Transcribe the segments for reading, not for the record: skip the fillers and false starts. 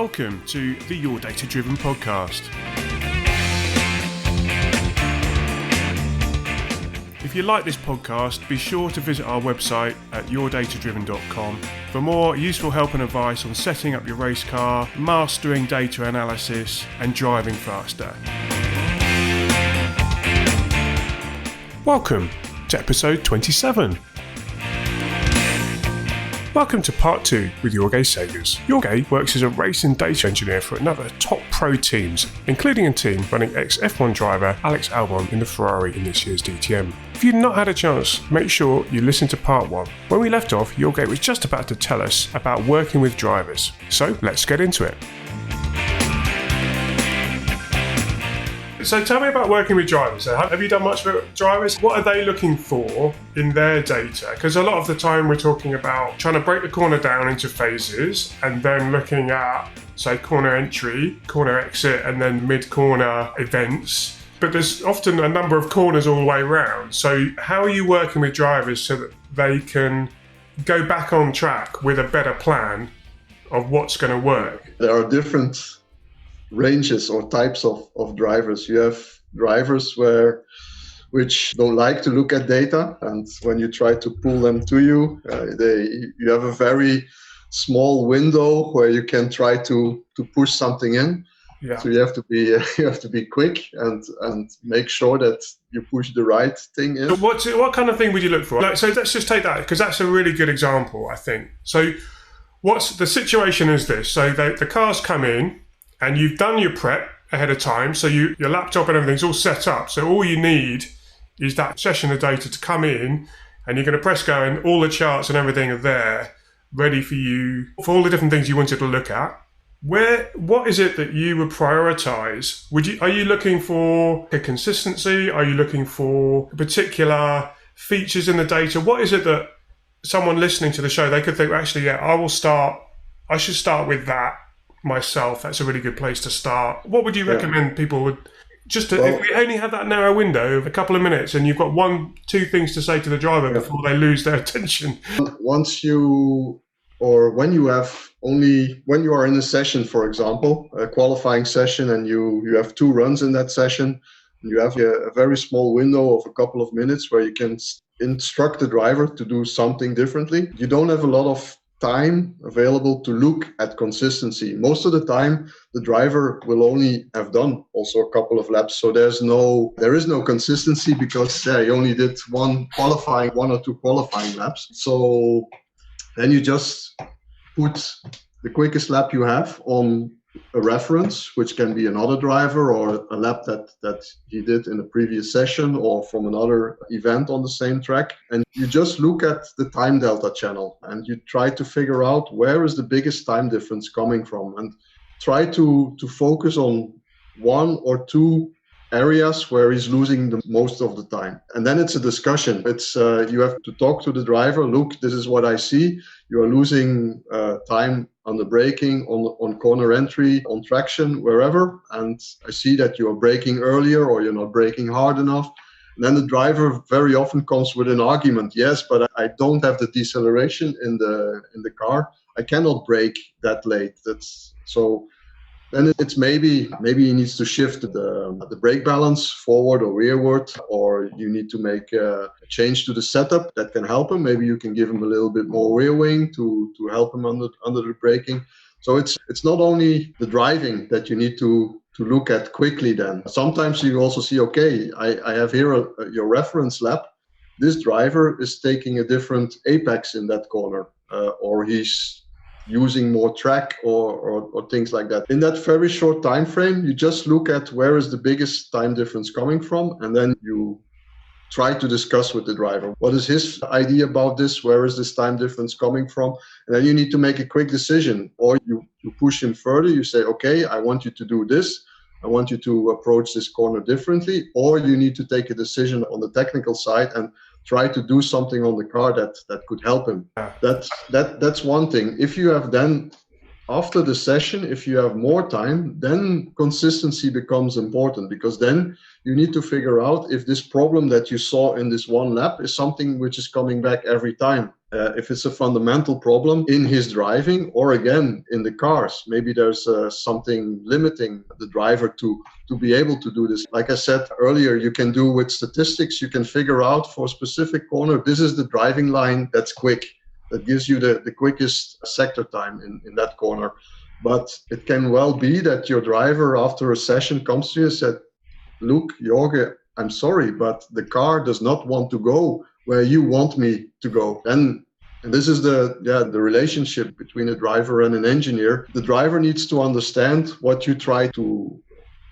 Welcome to the Your Data Driven podcast. If you like this podcast, be sure to visit our website at yourdatadriven.com for more useful help and advice on setting up your race car, mastering data analysis, and driving faster. Welcome to episode 27. Welcome to part 2 with Jorge Segers. Jorge works as a race and data engineer for another top pro teams, including a team running ex-F1 driver Alex Albon in the Ferrari in this year's DTM. If you've not had a chance, make sure you listen to part 1. When we left off, Jorge was just about to tell us about working with drivers. So let's get into it. So tell me about working with drivers. Have you done much with drivers? What are they looking for in their data? Because a lot of the time we're talking about trying to break the corner down into phases and then looking at, say, corner entry, corner exit, and then mid-corner events. But there's often a number of corners all the way around. So how are you working with drivers so that they can go back on track with a better plan of what's going to work? There are different ranges or types of drivers. You have drivers which don't like to look at data, and when you try to pull them to you, you have a very small window where you can try to push something in. Yeah. So you have to be quick and make sure that you push the right thing in. So what kind of thing would you look for? So let's just take that, because that's a really good example, I think. So what's the situation is this? So the cars come in, and you've done your prep ahead of time, so your laptop and everything's all set up. So all you need is that session of data to come in, and you're going to press go, and all the charts and everything are there, ready for you, for all the different things you wanted to look at. What is it that you would prioritize? Are you looking for a consistency? Are you looking for particular features in the data? What is it that someone listening to the show, they could think, actually, yeah, I should start with that myself. That's a really good place to start. What would you recommend people would if we only have that narrow window of a couple of minutes and you've got 1-2 things to say to the driver before they lose their attention? When you are in a session, for example, a qualifying session, and you have 2 runs in that session, and you have a very small window of a couple of minutes where you can instruct the driver to do something differently. You don't have a lot of time available to look at consistency. Most of the time, the driver will only have done also a couple of laps. So there is no consistency, because he only did 1 or 2 qualifying laps. So then you just put the quickest lap you have on a reference, which can be another driver or a lap that he did in a previous session or from another event on the same track. And you just look at the time delta channel and you try to figure out where is the biggest time difference coming from, and try to focus on 1 or 2 areas where he's losing the most of the time. And then it's a discussion. It's you have to talk to the driver. Look, this is what I see. You are losing time on the braking, on corner entry, on traction, wherever. And I see that you are braking earlier or you're not braking hard enough. And then the driver very often comes with an argument. Yes, but I don't have the deceleration in the car. I cannot brake that late. Then it's maybe he needs to shift the brake balance forward or rearward, or you need to make a change to the setup that can help him. Maybe you can give him a little bit more rear wing to help him under the braking. So it's not only the driving that you need to look at quickly then. Sometimes you also see, okay, I have here your reference lap. This driver is taking a different apex in that corner, or he's using more track or things like that. In that very short time frame, you just look at where is the biggest time difference coming from, and then you try to discuss with the driver. What is his idea about this? Where is this time difference coming from? And then you need to make a quick decision, or you push him further. You say, okay, I want you to do this. I want you to approach this corner differently, or you need to take a decision on the technical side and try to do something on the car that could help him. That's one thing. If you have then after the session, if you have more time, then consistency becomes important, because then you need to figure out if this problem that you saw in this one lap is something which is coming back every time. If it's a fundamental problem in his driving, or again in the cars, maybe there's something limiting the driver to be able to do this. Like I said earlier, you can do with statistics, you can figure out for a specific corner, this is the driving line that's quick, that gives you the quickest sector time in that corner. But it can well be that your driver after a session comes to you and said, look, Jorge, I'm sorry, but the car does not want to go where you want me to go. And this is the relationship between a driver and an engineer. The driver needs to understand what you try to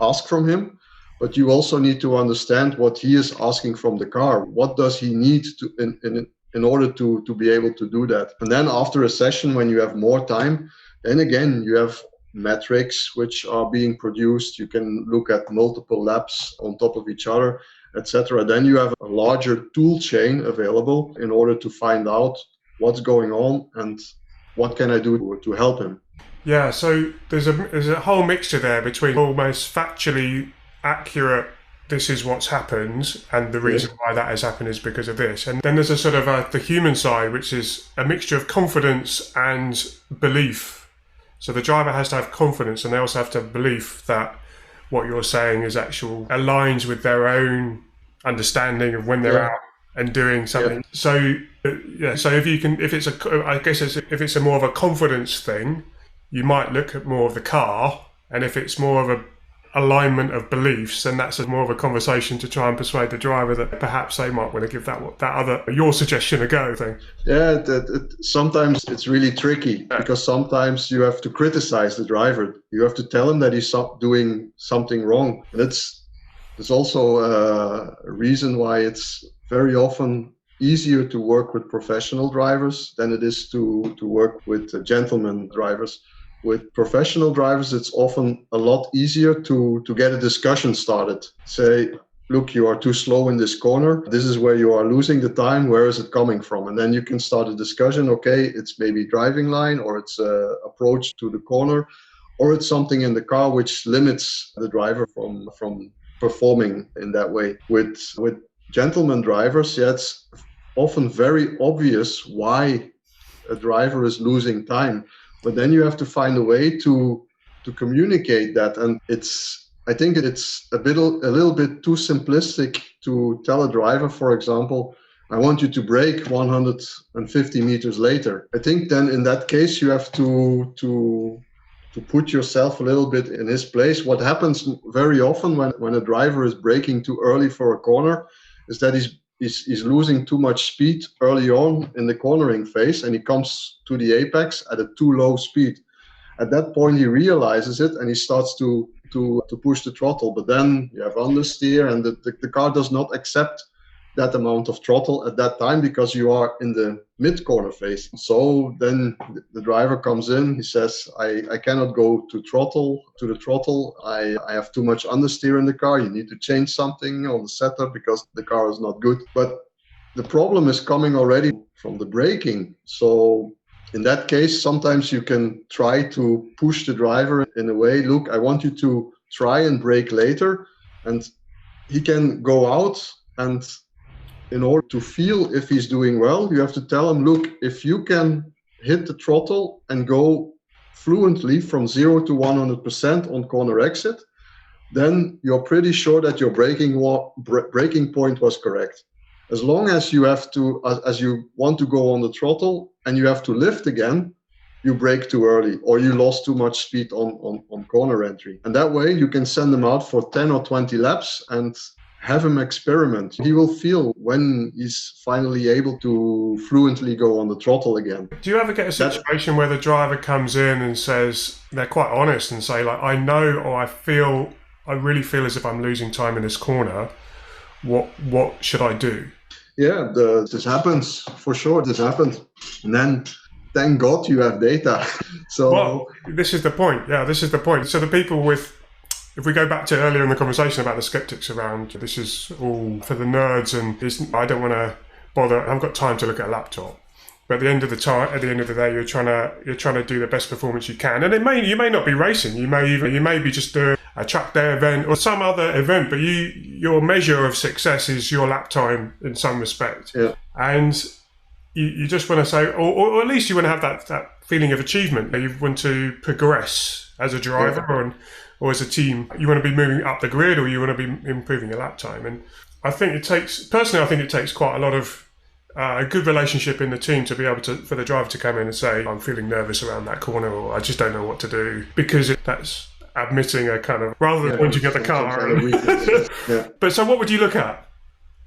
ask from him, but you also need to understand what he is asking from the car. What does he need to in order to be able to do that? And then after a session, when you have more time, then again, you have metrics which are being produced. You can look at multiple laps on top of each other, etc. Then you have a larger tool chain available in order to find out what's going on and what can I do to help him. Yeah, so there's a whole mixture there between almost factually accurate, this is what's happened, and the reason why that has happened is because of this. And then there's a sort of the human side, which is a mixture of confidence and belief. So the driver has to have confidence, and they also have to have belief that what you're saying is aligns with their own understanding of when they're out and doing something. So if it's a more of a confidence thing, you might look at more of the car, and if it's more of a alignment of beliefs, then that's more of a conversation to try and persuade the driver that perhaps they might want to give that other your suggestion a go thing. Yeah, sometimes it's really tricky because sometimes you have to criticize the driver. You have to tell him that he's doing something wrong. And there's also a reason why it's very often easier to work with professional drivers than it is to work with gentleman drivers. With professional drivers, it's often a lot easier to get a discussion started. Say, look, you are too slow in this corner. This is where you are losing the time. Where is it coming from? And then you can start a discussion. Okay, it's maybe driving line, or it's approach to the corner, or it's something in the car which limits the driver from performing in that way. With gentleman drivers, it's often very obvious why a driver is losing time. But then you have to find a way to communicate that. And I think it's a little bit too simplistic to tell a driver, for example, I want you to brake 150 meters later. I think then in that case, you have to put yourself a little bit in his place. What happens very often when a driver is braking too early for a corner is that he's losing too much speed early on in the cornering phase, and he comes to the apex at a too low speed. At that point, he realizes it and he starts to push the throttle. But then you have understeer, and the car does not accept that amount of throttle at that time because you are in the mid-corner phase. So then the driver comes in, he says, I cannot go to the throttle. I have too much understeer in the car. You need to change something on the setup because the car is not good. But the problem is coming already from the braking. So in that case, sometimes you can try to push the driver in a way, look, I want you to try and brake later. And he can go out, and in order to feel if he's doing well, you have to tell him, look, if you can hit the throttle and go fluently from 0 to 100% on corner exit, then you're pretty sure that your braking point was correct. As long as you have to, as you want to go on the throttle and you have to lift again, you brake too early or you lost too much speed on corner entry. And that way you can send them out for 10 or 20 laps and have him experiment. He will feel when he's finally able to fluently go on the throttle again. Do you ever get a situation where the driver comes in and says, they're quite honest and say, like, I know, or I really feel as if I'm losing time in this corner. What should I do? Yeah, this happens for sure. This happens. And then thank God you have data. So this is the point. Yeah, this is the point. So the people if we go back to earlier in the conversation about the skeptics around, this is all for the nerds and I don't want to bother. I haven't got time to look at a laptop. But at the end of the day, you're trying to do the best performance you can. And you may not be racing. You may be just doing a track day event or some other event. But your measure of success is your lap time in some respect. Yeah. And you just want to say, or at least you want to have that feeling of achievement. That you want to progress as a driver or as a team. You want to be moving up the grid, or you want to be improving your lap time. And I think it takes quite a lot of a good relationship in the team to be able for the driver to come in and say, I'm feeling nervous around that corner, or I just don't know what to do, because that's admitting a kind of, rather than pointing at the car. But so what would you look at?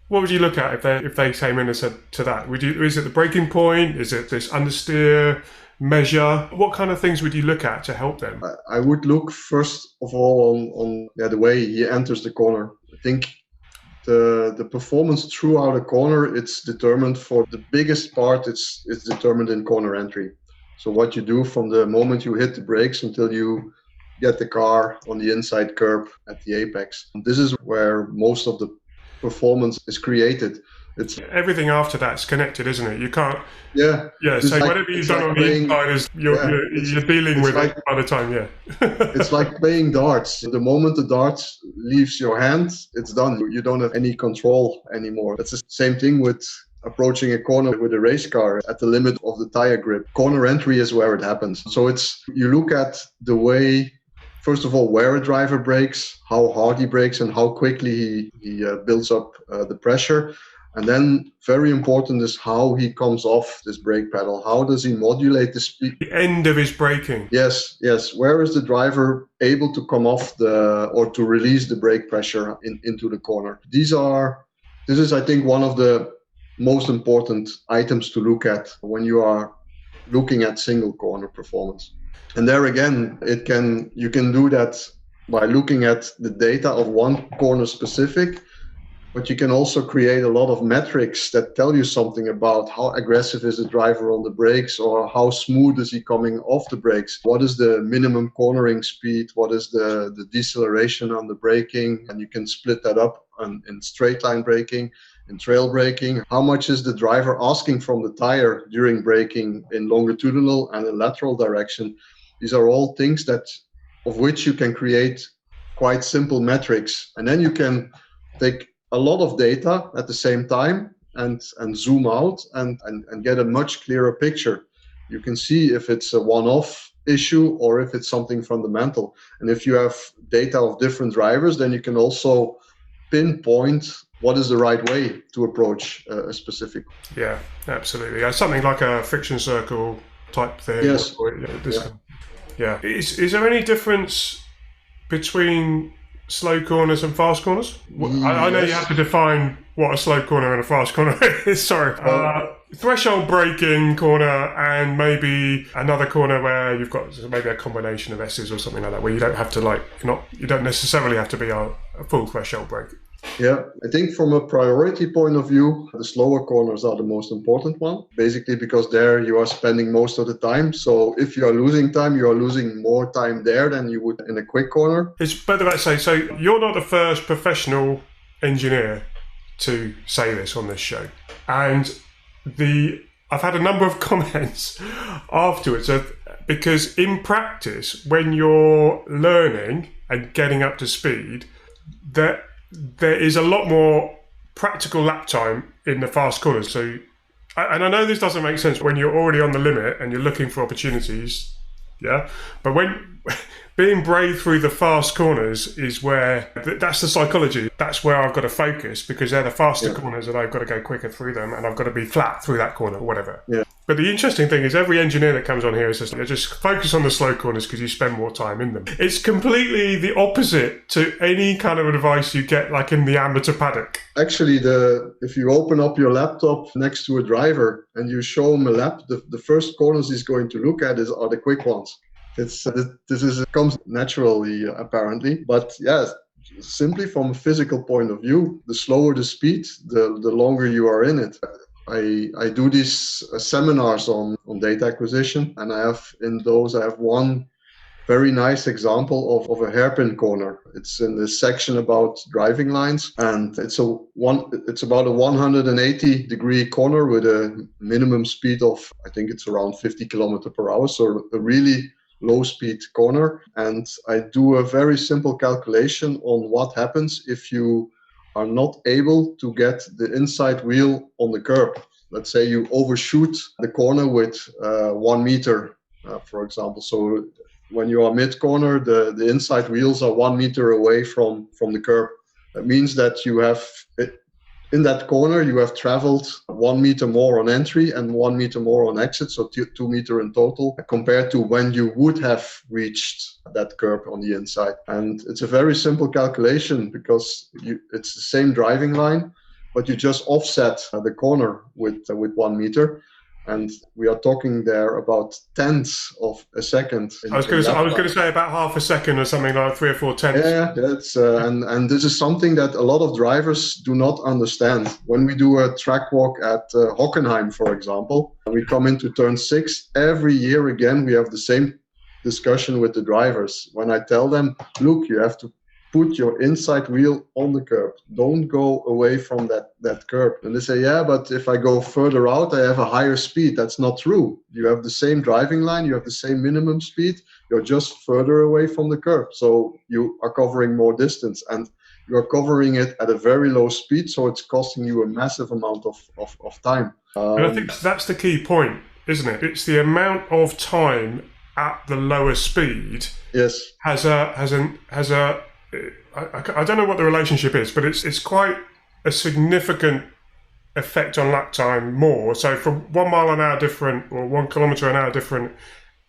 What would you look at if they came in and said to that? Is it the braking point? Is it this understeer measure? What kind of things would you look at to help them? I would look first of all on the way he enters the corner. I think the performance throughout a corner, it's determined for the biggest part, it's determined in corner entry. So what you do from the moment you hit the brakes until you get the car on the inside curb at the apex. This is where most of the performance is created. It's everything after that's connected, isn't it? You can't. Yeah. So like, whatever you've done on the inside is you're dealing with it by the time. Yeah. It's like playing darts. The moment the darts leaves your hand, it's done. You don't have any control anymore. That's the same thing with approaching a corner with a race car at the limit of the tire grip. Corner entry is where it happens. So you look at the way. First of all, where a driver brakes, how hard he brakes, and how quickly he builds up the pressure. And then very important is how he comes off this brake pedal. How does he modulate the speed? The end of his braking. Yes. Where is the driver able to come off or to release the brake pressure into the corner? This is, I think, one of the most important items to look at when you are looking at single corner performance. And there again, you can do that by looking at the data of one corner specific, but you can also create a lot of metrics that tell you something about how aggressive is the driver on the brakes, or how smooth is he coming off the brakes. What is the minimum cornering speed? What is the deceleration on the braking? And you can split that up in straight line braking, in trail braking. How much is the driver asking from the tire during braking in longitudinal and in lateral direction? These are all things of which you can create quite simple metrics. And then you can take a lot of data at the same time and zoom out and get a much clearer picture. You can see if it's a one-off issue or if it's something fundamental. And if you have data of different drivers, then you can also pinpoint what is the right way to approach a specific. Yeah, absolutely. Something like a friction circle type thing. Yes. Yeah. Is there any difference between slow corners and fast corners? I know you have to define what a slow corner and a fast corner is. Sorry. Threshold braking corner and maybe another corner where you've got maybe a combination of S's or something like that, where you don't have to you don't necessarily have to be a full threshold brake. Yeah, I think from a priority point of view, the slower corners are the most important one, basically because there you are spending most of the time. So if you are losing time, you are losing more time there than you would in a quick corner. It's better to say, so you're not the first professional engineer to say this on this show. And I've had a number of comments afterwards because in practice, when you're learning and getting up to speed, there is a lot more practical lap time in the fast corners. So, and I know this doesn't make sense when you're already on the limit and you're looking for opportunities, yeah? But when being brave through the fast corners is where, that's the psychology. That's where I've got to focus because they're the faster corners and I've got to go quicker through them and I've got to be flat through that corner or whatever. Yeah. But the interesting thing is every engineer that comes on here is just focus on the slow corners because you spend more time in them. It's completely the opposite to any kind of advice you get like in the amateur paddock. Actually, if you open up your laptop next to a driver and you show him a lap, the first corners he's going to look at are the quick ones. It comes naturally, apparently. But yes, simply from a physical point of view, the slower the speed, the longer you are in it. I do these seminars on data acquisition, and I have one very nice example of a hairpin corner. It's in this section about driving lines, and it's about a 180-degree corner with a minimum speed of, I think it's around 50 kilometers per hour, so a really low speed corner. And I do a very simple calculation on what happens if you are not able to get the inside wheel on the curb. Let's say you overshoot the corner with 1 meter, for example. So when you are mid-corner, the inside wheels are 1 meter away from the curb. That means that you have, in that corner, you have traveled 1 meter more on entry and 1 meter more on exit, so 2 meters in total, compared to when you would have reached that curb on the inside. And it's a very simple calculation because it's the same driving line, but you just offset the corner with 1 meter. And we are talking there about tenths of a second. I was going to say about half a second or something, like 3 or 4 tenths. Yeah, that's and this is something that a lot of drivers do not understand. When we do a track walk at Hockenheim, for example, and we come into turn 6, every year again we have the same discussion with the drivers. When I tell them, look, you have to put your inside wheel on the curb. Don't go away from that curb. And they say, yeah, but if I go further out, I have a higher speed. That's not true. You have the same driving line. You have the same minimum speed. You're just further away from the curb. So you are covering more distance, and you are covering it at a very low speed. So it's costing you a massive amount of time. And I think that's the key point, isn't it? It's the amount of time at the lower speed. Yes. Has a I don't know what the relationship is, but it's quite a significant effect on lap time more. So from 1 mile an hour different or 1 kilometre an hour different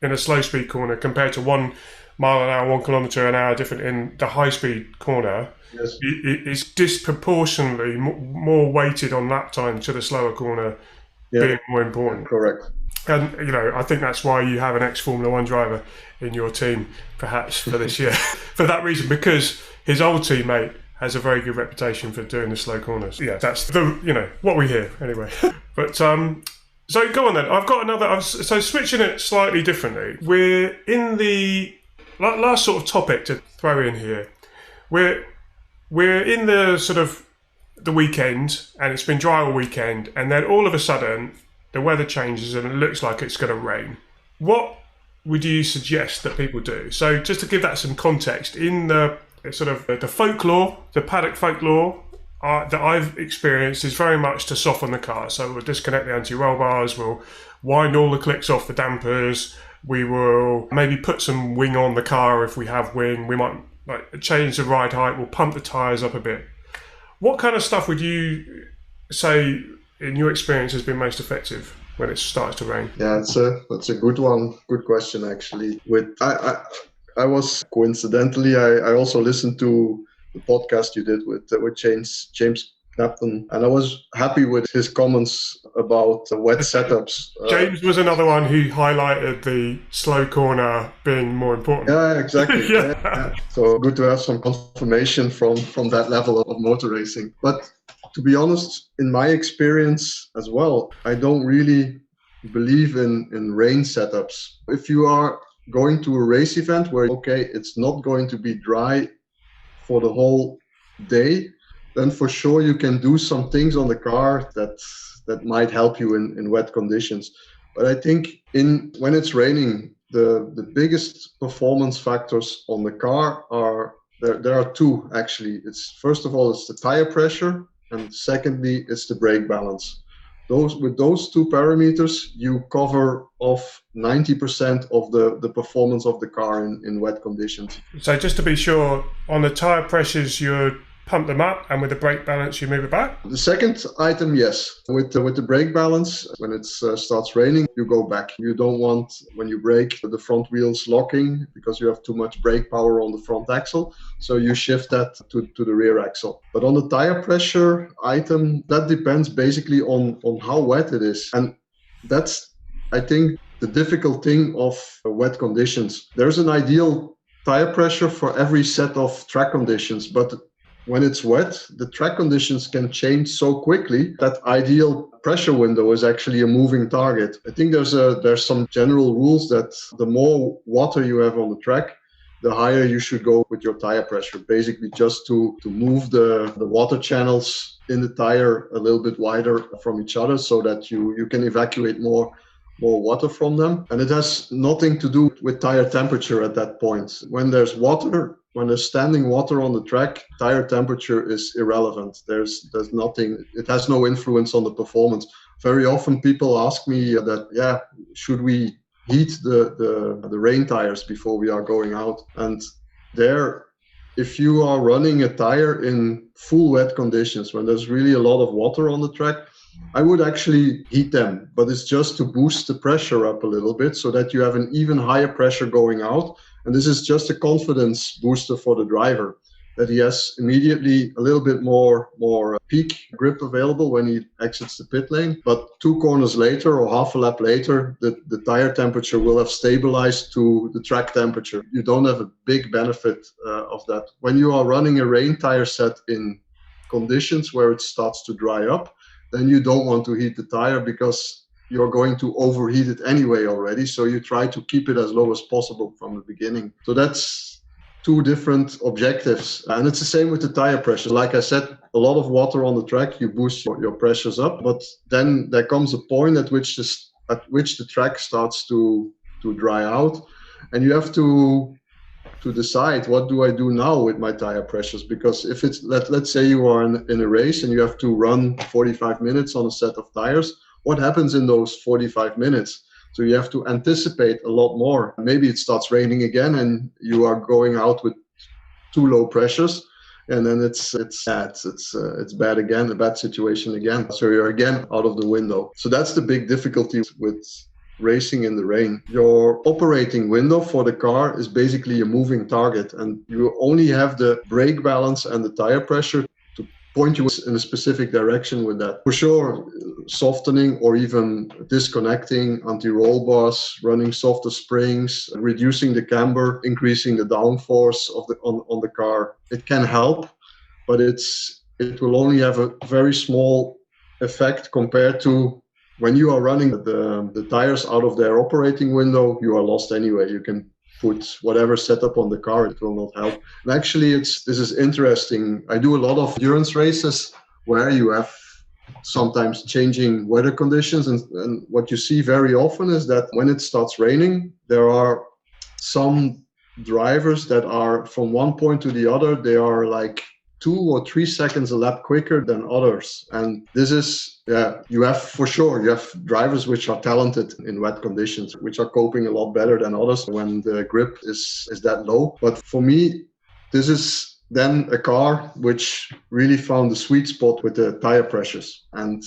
in a slow speed corner compared to 1 mile an hour, 1 kilometre an hour different in the high speed corner, yes, it's disproportionately more weighted on lap time to the slower corner being more important. Correct. And, I think that's why you have an ex-Formula 1 driver in your team, perhaps, for this year. For that reason, because his old teammate has a very good reputation for doing the slow corners. Yeah, that's what we hear, anyway. But, so go on then. I've got another... So switching it slightly differently. We're in the... Last sort of topic to throw in here. We're in the sort of the weekend, and it's been dry all weekend, and then all of a sudden... the weather changes and it looks like it's going to rain. What would you suggest that people do? So just to give that some context, in the sort of the folklore, the paddock folklore that I've experienced is very much to soften the car. So we'll disconnect the anti-roll bars, we'll wind all the clicks off the dampers, we will maybe put some wing on the car if we have wing, we might change the ride height, we'll pump the tyres up a bit. What kind of stuff would you say in your experience has been most effective when it starts to rain? Yeah, that's a good one. Good question, actually. I was coincidentally, I also listened to the podcast you did with James Knapton, and I was happy with his comments about wet setups. James was another one who highlighted the slow corner being more important. Yeah, exactly. Yeah. So good to have some confirmation from that level of motor racing. But to be honest, in my experience as well, I don't really believe in rain setups. If you are going to a race event where, it's not going to be dry for the whole day, then for sure you can do some things on the car that might help you in wet conditions. But I think when it's raining, the biggest performance factors on the car are, there are two actually. First of all, it's the tire pressure, and secondly, it's the brake balance. With those two parameters, you cover off 90% of the performance of the car in wet conditions. So just to be sure, on the tire pressures, you pump them up, and with the brake balance, you move it back? The second item, yes. With the brake balance, when it starts raining, you go back. You don't want, when you brake, the front wheels locking because you have too much brake power on the front axle. So you shift that to the rear axle. But on the tire pressure item, that depends basically on how wet it is. And that's, I think, the difficult thing of wet conditions. There's an ideal tire pressure for every set of track conditions, but when it's wet, the track conditions can change so quickly that ideal pressure window is actually a moving target. I think there's some general rules that the more water you have on the track, the higher you should go with your tire pressure, basically just to move the water channels in the tire a little bit wider from each other so that you can evacuate more water from them. And it has nothing to do with tire temperature at that point. When there's standing water on the track, tire temperature is irrelevant. There's nothing, it has no influence on the performance. Very often people ask me that, should we heat the rain tires before we are going out? And there, if you are running a tire in full wet conditions, when there's really a lot of water on the track, I would actually heat them, but it's just to boost the pressure up a little bit so that you have an even higher pressure going out. And this is just a confidence booster for the driver, that he has immediately a little bit more peak grip available when he exits the pit lane. But 2 corners later or half a lap later, the tire temperature will have stabilized to the track temperature. You don't have a big benefit of that. When you are running a rain tire set in conditions where it starts to dry up, then you don't want to heat the tire because you're going to overheat it anyway already. So you try to keep it as low as possible from the beginning. So that's 2 different objectives. And it's the same with the tire pressure. Like I said, a lot of water on the track, you boost your pressures up. But then there comes a point at which the track starts to dry out. And you have to decide, what do I do now with my tire pressures? Because if it's, let's say you are in a race and you have to run 45 minutes on a set of tires, what happens in those 45 minutes? So you have to anticipate a lot more. Maybe it starts raining again and you are going out with too low pressures, and then it's bad again, a bad situation again. So you're again out of the window. So that's the big difficulty with racing in the rain. Your operating window for the car is basically a moving target, and you only have the brake balance and the tire pressure to point you in a specific direction with that. For sure, softening or even disconnecting anti-roll bars, running softer springs, reducing the camber, increasing the downforce on the car, it can help, but it will only have a very small effect compared to when you are running the tires out of their operating window. You are lost anyway. You can put whatever setup on the car, it will not help. And actually, this is interesting. I do a lot of endurance races where you have sometimes changing weather conditions. And what you see very often is that when it starts raining, there are some drivers that are from one point to the other, they are like 2 or 3 seconds a lap quicker than others. And this is, you have drivers which are talented in wet conditions, which are coping a lot better than others when the grip is that low. But for me, this is then a car which really found the sweet spot with the tire pressures. And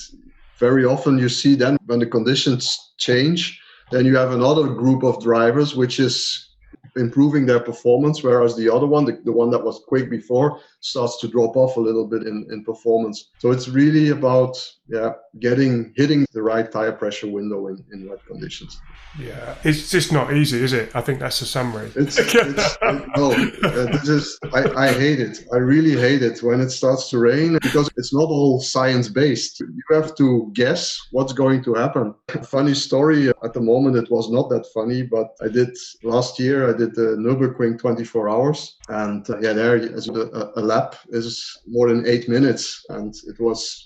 very often you see then when the conditions change, then you have another group of drivers which is improving their performance, whereas the other one, the one that was quick before, starts to drop off a little bit in performance. So it's really about hitting the right tire pressure window in wet conditions. Yeah, it's just not easy, is it? I think that's the summary. I hate it. I really hate it when it starts to rain, because it's not all science-based. You have to guess what's going to happen. Funny story, at the moment it was not that funny, but last year I did the Nürburgring 24 hours, and there a lap is more than 8 minutes, and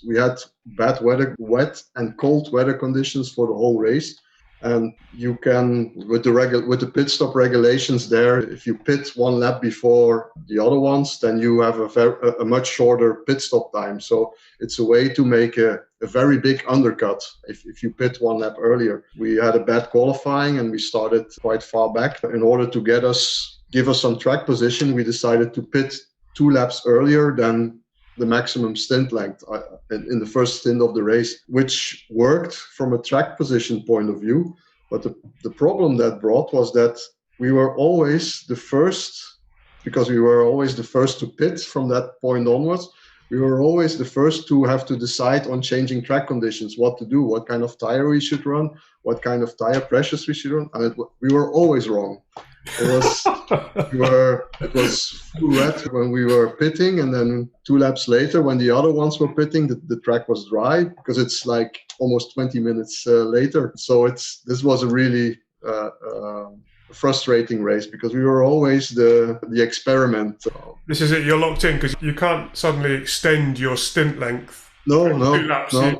we had bad weather, wet and cold weather conditions for the whole race. And you can, with the pit stop regulations there, if you pit one lap before the other ones, then you have a much shorter pit stop time. So it's a way to make a very big undercut if you pit one lap earlier. We had a bad qualifying and we started quite far back. In order to give us some track position, we decided to pit 2 laps earlier than the maximum stint length in the first stint of the race, which worked from a track position point of view. But the problem that brought was that we were always the first, because we were always the first to pit from that point onwards. We were always the first to have to decide on changing track conditions, what to do, what kind of tire we should run, what kind of tire pressures we should run. And we were always wrong. It was full red when we were pitting, and then 2 laps later, when the other ones were pitting, the track was dry because it's like almost 20 minutes later. So this was a really frustrating race because we were always the experiment. This is it. You're locked in because you can't suddenly extend your stint length. No.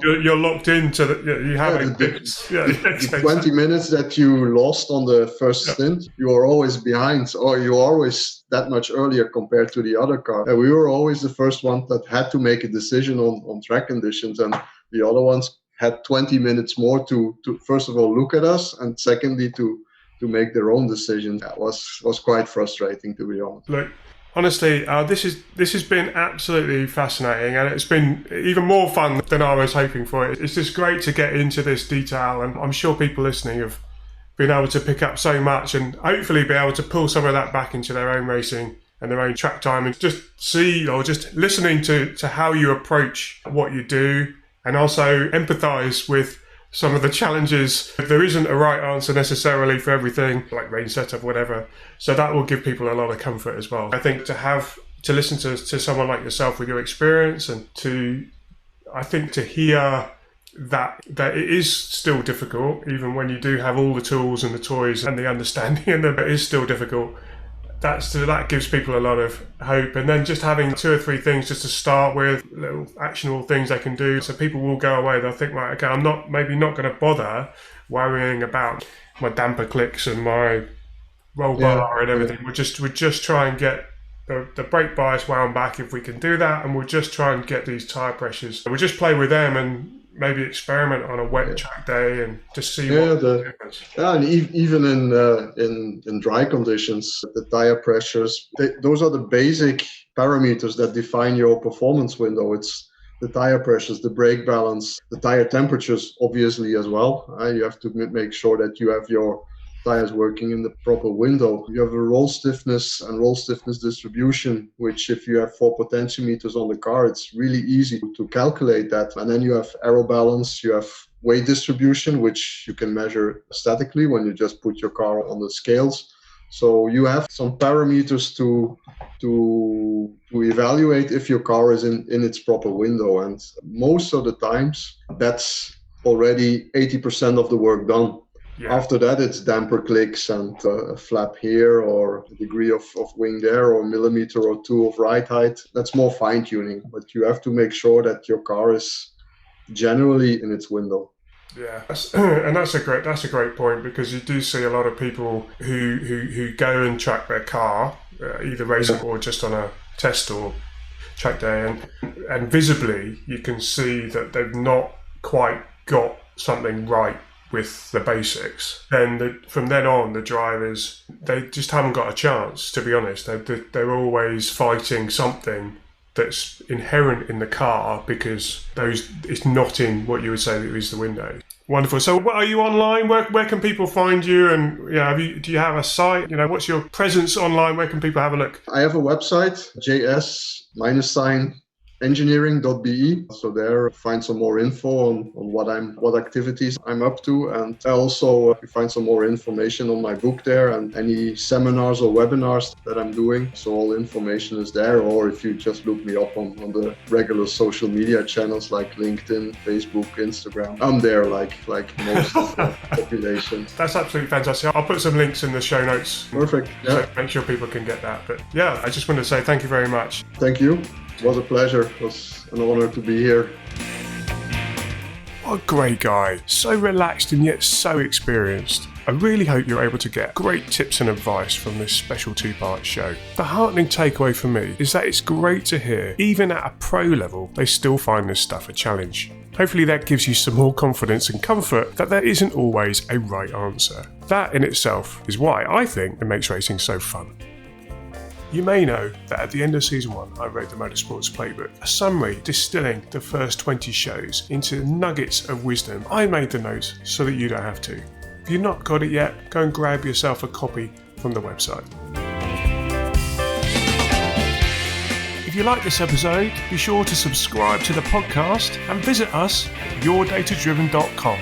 You're locked into you have the 20 minutes that you lost on the first stint, you are always behind, or you're always that much earlier compared to the other car. And we were always the first one that had to make a decision on track conditions, and the other ones had 20 minutes more to first of all look at us, and secondly to make their own decisions. That was quite frustrating, to be honest. Look, honestly, this has been absolutely fascinating, and it's been even more fun than I was hoping for. It's just great to get into this detail, and I'm sure people listening have been able to pick up so much and hopefully be able to pull some of that back into their own racing and their own track time, and just see or just listening to how you approach what you do, and also empathise with some of the challenges. There isn't a right answer necessarily for everything, like range setup, whatever. So that will give people a lot of comfort as well. I think to listen to someone like yourself with your experience, and to hear that it is still difficult, even when you do have all the tools and the toys and the understanding, and it is still difficult. That gives people a lot of hope. And then just having 2 or 3 things just to start with, little actionable things they can do, so people will go away, they'll think, right, okay, I'm not going to bother worrying about my damper clicks and my roll bar and everything. We'll just try and get the brake bias wound back if we can do that, and we'll just try and get these tyre pressures. We'll just play with them and maybe experiment on a wet track day and just see what happens. Yeah, and even in dry conditions, the tire pressures, those are the basic parameters that define your performance window. It's the tire pressures, the brake balance, the tire temperatures, obviously, as well. You have to make sure that you have your tires working in the proper window. You have a roll stiffness and roll stiffness distribution, which if you have 4 potentiometers on the car, it's really easy to calculate that. And then you have aero balance, you have weight distribution, which you can measure statically when you just put your car on the scales. So you have some parameters to evaluate if your car is in its proper window. And most of the times, that's already 80% of the work done. Yeah. After that, it's damper clicks and a flap here, or a degree of wing there, or a millimeter or 2 of ride height. That's more fine-tuning, but you have to make sure that your car is generally in its window. Yeah, and that's a great point, because you do see a lot of people who go and track their car, either racing or just on a test or track day, and visibly you can see that they've not quite got something right with the basics. Then from then on, the drivers, they just haven't got a chance, to be honest. They're always fighting something that's inherent in the car, because it's not in what you would say that is the window. Wonderful. So are you online? Where can people find you? And do you have a site? What's your presence online? Where can people have a look? I have a website, js-engineering.be. So there, find some more info on what activities I'm up to, and also you find some more information on my book there, and any seminars or webinars that I'm doing. So all information is there. Or if you just look me up on the regular social media channels like LinkedIn, Facebook, Instagram, I'm there like most of the population. That's absolutely fantastic. I'll put some links in the show notes. Perfect. So make sure people can get that. But yeah, I just want to say thank you very much. Thank you. It was a pleasure. It was an honor to be here. What a great guy. So relaxed and yet so experienced. I really hope you're able to get great tips and advice from this special 2-part show. The heartening takeaway for me is that it's great to hear, even at a pro level, they still find this stuff a challenge. Hopefully that gives you some more confidence and comfort that there isn't always a right answer. That in itself is why I think it makes racing so fun. You may know that at the end of season 1, I wrote the Motorsports Playbook, a summary distilling the first 20 shows into nuggets of wisdom. I made the notes so that you don't have to. If you've not got it yet, go and grab yourself a copy from the website. If you like this episode, be sure to subscribe to the podcast and visit us at yourdatadriven.com.